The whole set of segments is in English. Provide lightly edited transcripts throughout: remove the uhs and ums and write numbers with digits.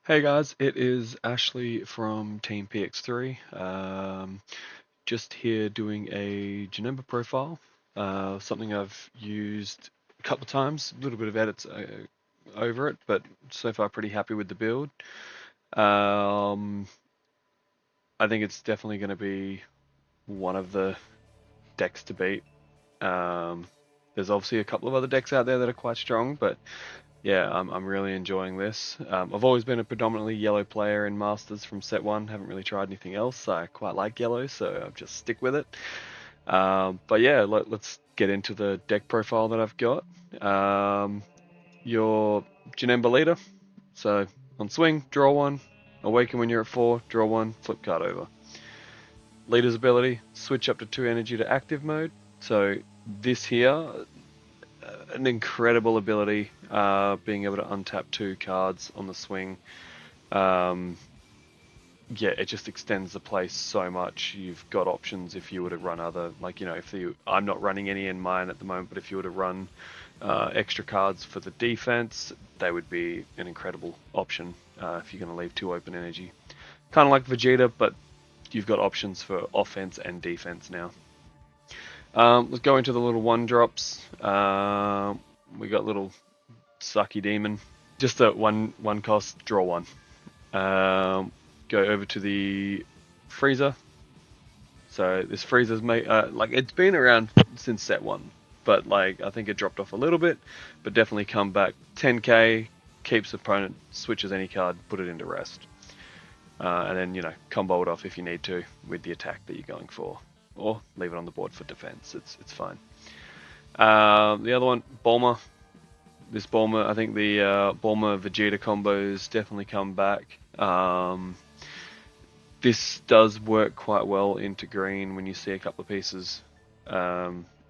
Hey guys, it is Ashley from Team PX3. Just here doing a Janemba profile, something I've used a couple of times, a little bit of edits over it, but so far pretty happy with the build. Um, I think it's definitely going to be one of the decks to beat. Um, there's obviously a couple of other decks out there that are quite strong, but yeah, I'm really enjoying this. I've always been a predominantly yellow player in Masters from set one. Haven't really tried anything else. I quite like yellow, so I'll just stick with it. But yeah, let's get into the deck profile that I've got. Your Janemba leader. So on swing, draw one. Awaken when you're at 4, draw one, flip card over. Leader's ability, switch up to 2 energy to active mode. So this here, an incredible ability, being able to untap 2 cards on the swing. Yeah, it just extends the play so much. You've got options if you were to run other, like, I'm not running any in mine at the moment, but if you were to run extra cards for the defense, they would be an incredible option if you're going to leave 2 open energy. Kind of like Vegeta, but you've got options for offense and defense now. Let's go into the little 1-drops. We got little Sucky Demon. Just a one cost, draw 1. Go over to the freezer. So this freezer's made, like, it's been around since set 1, but like I think it dropped off a little bit, but definitely come back. 10k, keeps opponent, switches any card, put it into rest, and then combo it off if you need to with the attack that you're going for, or leave it on the board for defense. It's fine. The other one, Bulma. This Bulma, I think the Bulma Vegeta combos definitely come back. This does work quite well into green when you see a couple of pieces.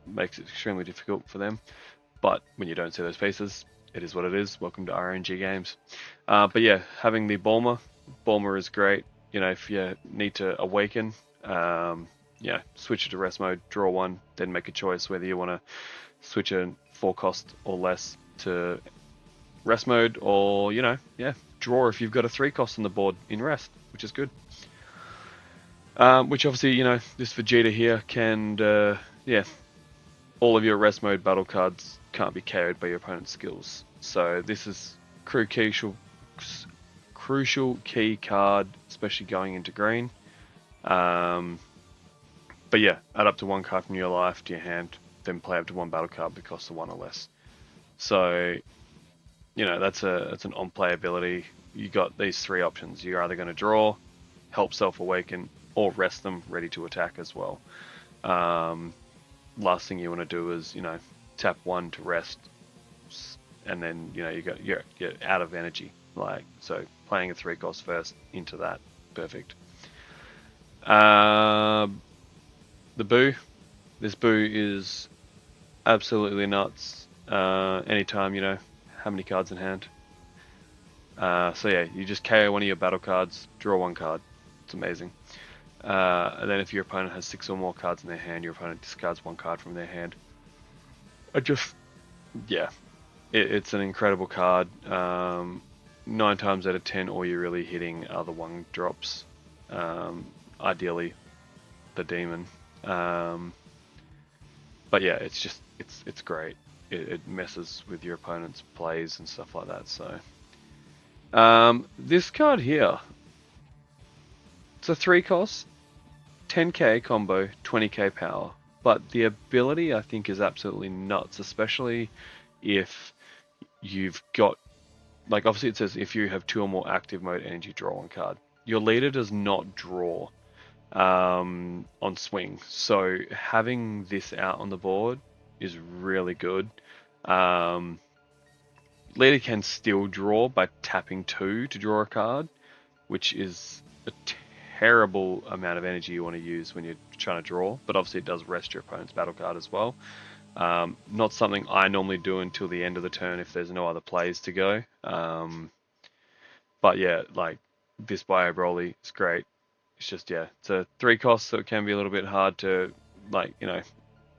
Makes it extremely difficult for them. But when you don't see those pieces, it is what it is. Welcome to RNG games. But yeah, having the Bulma is great. If you need to awaken, switch it to rest mode, draw 1, then make a choice whether you want to switch a 4 cost or less to rest mode, or draw if you've got a 3 cost on the board in rest, which is good. Which obviously, this Vegeta here can, all of your rest mode battle cards can't be KO'd by your opponent's skills. So this is crucial key card, especially going into green. But yeah, add up to 1 card from your life to your hand, then play up to 1 battle card that costs a 1 or less. So, that's an on-play ability. You got these 3 options. You're either going to draw, help self-awaken, or rest them ready to attack as well. Last thing you want to do is, tap 1 to rest, and then, you're out of energy. So playing a 3 cost first into that, perfect. The Boo. This Boo is absolutely nuts. Anytime, how many cards in hand. So yeah, you just KO one of your battle cards, draw 1 card. It's amazing. And then if your opponent has 6 or more cards in their hand, your opponent discards 1 card from their hand. It's an incredible card. 9 times out of 10, all you're really hitting are the 1-drops. Ideally, the demon. But yeah, it's great. It messes with your opponent's plays and stuff like that. So this card here, it's a 3 cost, 10k combo, 20k power. But the ability, I think, is absolutely nuts, especially if you've got, like, obviously it says if you have 2 or more active mode energy, draw 1 card. Your leader does not draw on swing, so having this out on the board is really good. Leader can still draw by tapping 2 to draw a card, which is a terrible amount of energy you want to use when you're trying to draw, but obviously it does rest your opponent's battle card as well. Not something I normally do until the end of the turn if there's no other plays to go. But yeah, like, this Bio Broly is great. It's just, it's a 3 cost, so it can be a little bit hard to, like,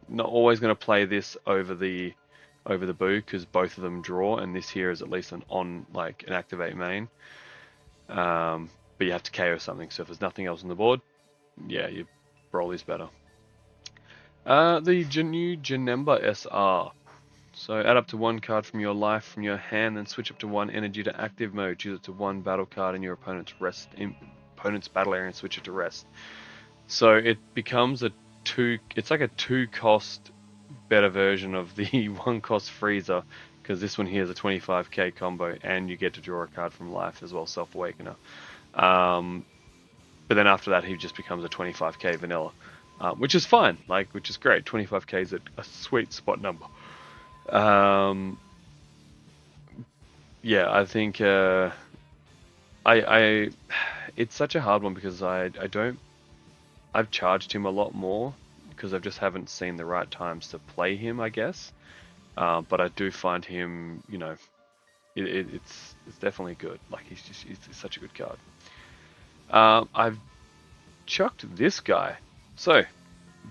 not always going to play this over the Boo, because both of them draw, and this here is at least an activate main. but you have to KO something. So if there's nothing else on the board, yeah, your Broly's better. The new Janemba SR. So add up to 1 card from your life from your hand, then switch up to 1 energy to active mode. Choose it to 1 battle card in your opponent's battle area and switch it to rest. So it becomes it's like a 2-cost better version of the 1-cost freezer, because this one here is a 25k combo and you get to draw a card from life as well, Self Awakener. But then after that he just becomes a 25k vanilla, which is fine, which is great. 25k is a sweet spot number. Yeah, I think it's such a hard one because I've charged him a lot more because I just haven't seen the right times to play him, I guess. But I do find him, you know, it's definitely good. Like he's such a good card. I've chucked this guy. So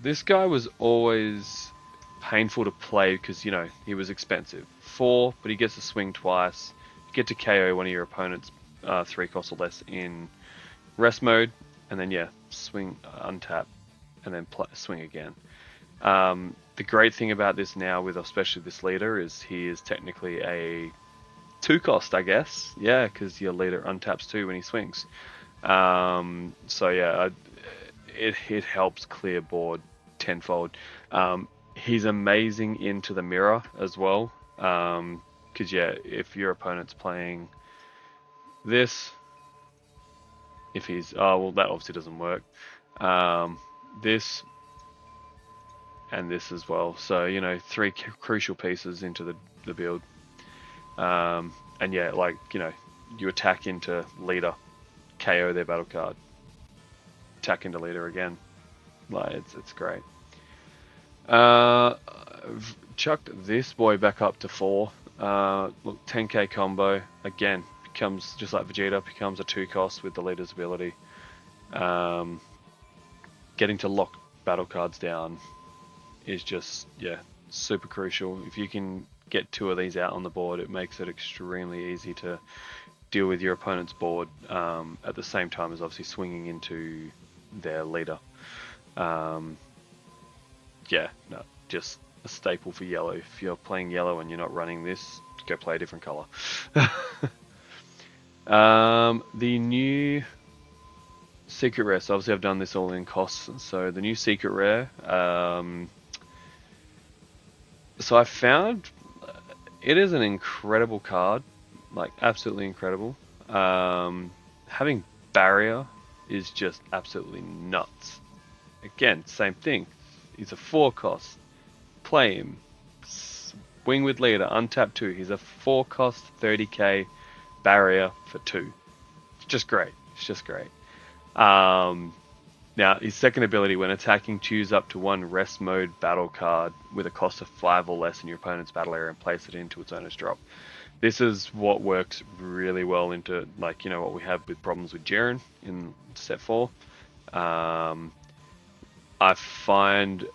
this guy was always painful to play because, you know, he was expensive. 4, but he gets to swing twice. You get to KO one of your opponent's 3 cost or less in rest mode, and then yeah, swing, untap, and then swing again. The great thing about this now, with especially this leader, is he is technically a 2 cost, I guess. Yeah, because your leader untaps 2 when he swings. So yeah, it helps clear board tenfold. He's amazing into the mirror as well, because yeah, if your opponent's playing this, if he's well, that obviously doesn't work. This and this as well. So you know, 3 crucial pieces into the build. And yeah, like, you know, you attack into leader, KO their battle card, attack into leader again. Like it's great. I've chucked this boy back up to 4. Look, 10k combo again, becomes just like Vegeta, becomes a 2 cost with the leader's ability. Getting to lock battle cards down is just, yeah, super crucial. If you can get 2 of these out on the board, it makes it extremely easy to deal with your opponent's board, at the same time as obviously swinging into their leader. Yeah, no, just a staple for yellow. If you're playing yellow and you're not running this, go play a different color. The new secret rare, so obviously I've done this all in costs. So the new secret rare, so I found it is an incredible card, like absolutely incredible. Having barrier is just absolutely nuts. Again, same thing. He's a 4 cost. Play him. Swing with leader. Untap 2. He's a 4 cost 30k barrier for 2. It's just great. It's just great. Now, his second ability, when attacking, choose up to 1 rest mode battle card with a cost of 5 or less in your opponent's battle area and place it into its owner's drop. This is what works really well into, like, you know, what we have with problems with Jiren in set 4. I find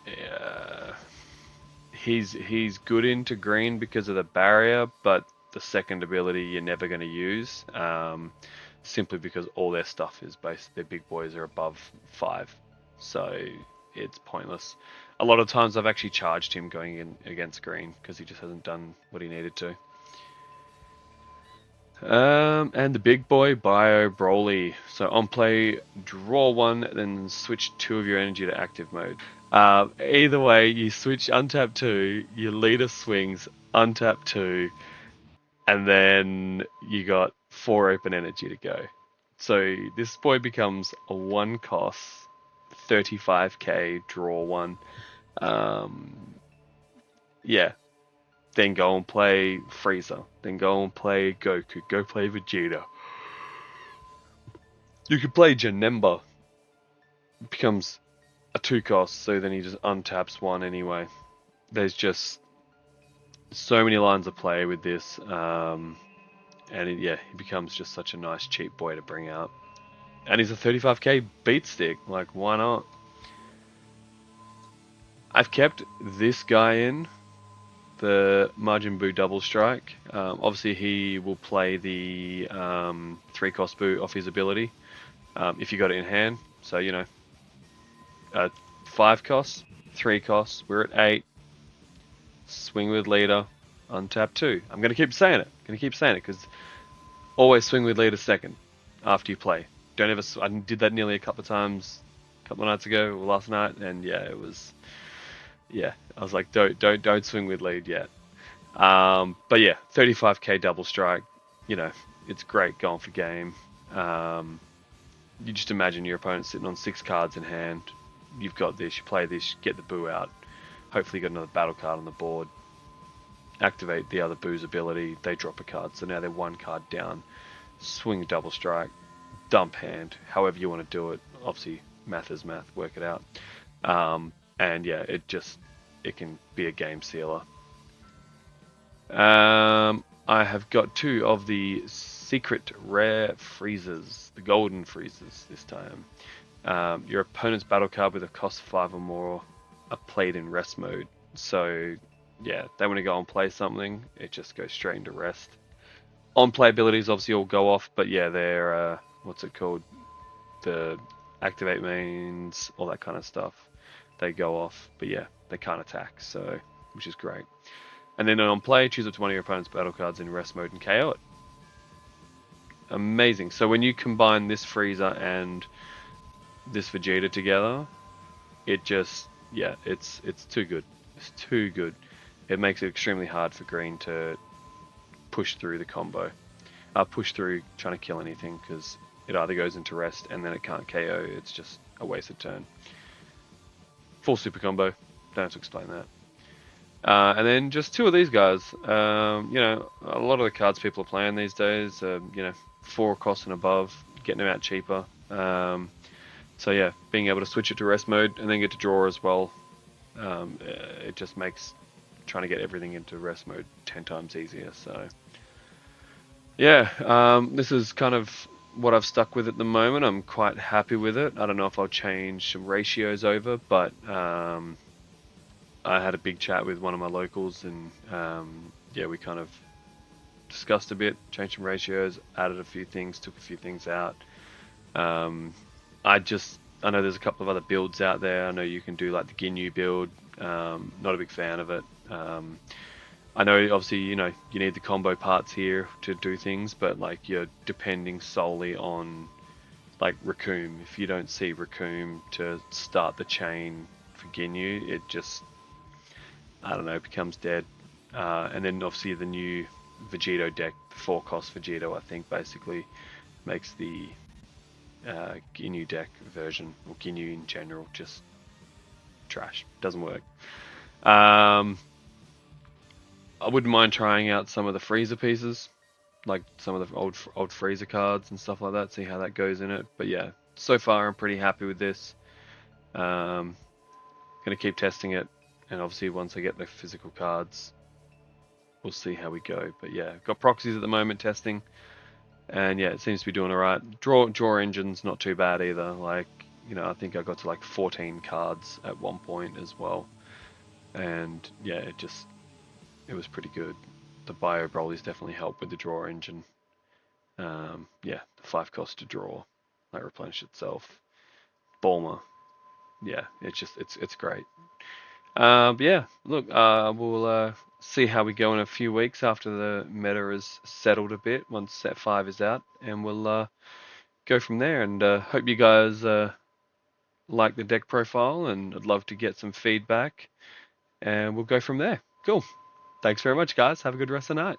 he's good into green because of the barrier, but the second ability you're never going to use, simply because all their stuff is based, their big boys are above 5, so it's pointless. A lot of times I've actually charged him going in against green because he just hasn't done what he needed to. And the big boy, Bio Broly. So on play, draw 1, then switch 2 of your energy to active mode. Either way, you switch untap 2, your leader swings, untap 2, and then you got 4 open energy to go. So this boy becomes a 1 cost, 35k, draw 1. Yeah. Then go and play Frieza. Then go and play Goku. Go play Vegeta. You could play Janemba. It becomes a 2 cost, so then he just untaps 1 anyway. There's just so many lines of play with this. And yeah, he becomes just such a nice cheap boy to bring out. And he's a 35k beat stick. Like, why not? I've kept this guy in the Majin Buu Double Strike. Obviously, he will play the 3-cost Buu off his ability if you got it in hand. So, 5 costs, 3 costs, we're at 8. Swing with leader, untap 2. I'm going to keep saying it. Because always swing with leader second after you play. Don't ever. I did that nearly a couple of times, a couple of nights ago or last night, and yeah, it was. Yeah, I was like, don't swing with lead yet. But yeah, 35k double strike. It's great going for game. You just imagine your opponent sitting on 6 cards in hand. You've got this. You play this. Get the Buu out. Hopefully, you got another battle card on the board. Activate the other Buu's ability. They drop a card, so now they're 1 card down. Swing double strike. Dump hand, however you want to do it. Obviously, math is math, work it out. And yeah, it can be a game sealer. I have got 2 of the secret rare freezers, the golden freezers this time. Your opponent's battle card with a cost 5 or more are played in rest mode. So yeah, they want to go and play something, it just goes straight into rest. On play abilities obviously all go off, but yeah, they're what's it called? The activate mains, all that kind of stuff. They go off, but yeah, they can't attack, so which is great. And then on play, choose up to one of your opponent's battle cards in rest mode and KO it. Amazing. So when you combine this freezer and this Vegeta together, it just, yeah, it's too good. It's too good. It makes it extremely hard for green to push through the combo. Push through trying to kill anything, because it either goes into rest and then it can't KO. It's just a wasted turn. Full super combo. Don't have to explain that. And then just 2 of these guys. A lot of the cards people are playing these days, 4 costs and above, getting them out cheaper. So yeah, being able to switch it to rest mode and then get to draw as well, it just makes trying to get everything into rest mode 10 times easier. So yeah, this is kind of what I've stuck with at the moment. I'm quite happy with it. I don't know if I'll change some ratios over, but I had a big chat with one of my locals, and yeah, we kind of discussed a bit, changed some ratios, added a few things, took a few things out. I know there's a couple of other builds out there. I know you can do like the Ginyu build. Not a big fan of it. I know obviously you need the combo parts here to do things, but like you're depending solely on like Raccoon. If you don't see Raccoon to start the chain for Ginyu, it just, I don't know, becomes dead. And then obviously the new Vegito deck, 4-cost Vegito, I think basically makes the Ginyu deck version, or Ginyu in general, just trash. Doesn't work. I wouldn't mind trying out some of the freezer pieces, like some of the old freezer cards and stuff like that, see how that goes in it. But yeah, so far I'm pretty happy with this. Gonna keep testing it, and obviously once I get the physical cards, we'll see how we go. But yeah, got proxies at the moment testing, and yeah, it seems to be doing alright. Draw engine's not too bad either. Like, I think I got to like 14 cards at one point as well, and yeah, it was pretty good. The Bio Broly's definitely helped with the draw engine. Yeah, the 5 cost to draw, like replenish itself. Bulma, yeah, it's great. But yeah, look, we'll see how we go in a few weeks after the meta is settled a bit, once set 5 is out, and we'll go from there. And hope you guys like the deck profile, and I'd love to get some feedback, and we'll go from there. Cool. Thanks very much, guys. Have a good rest of the night.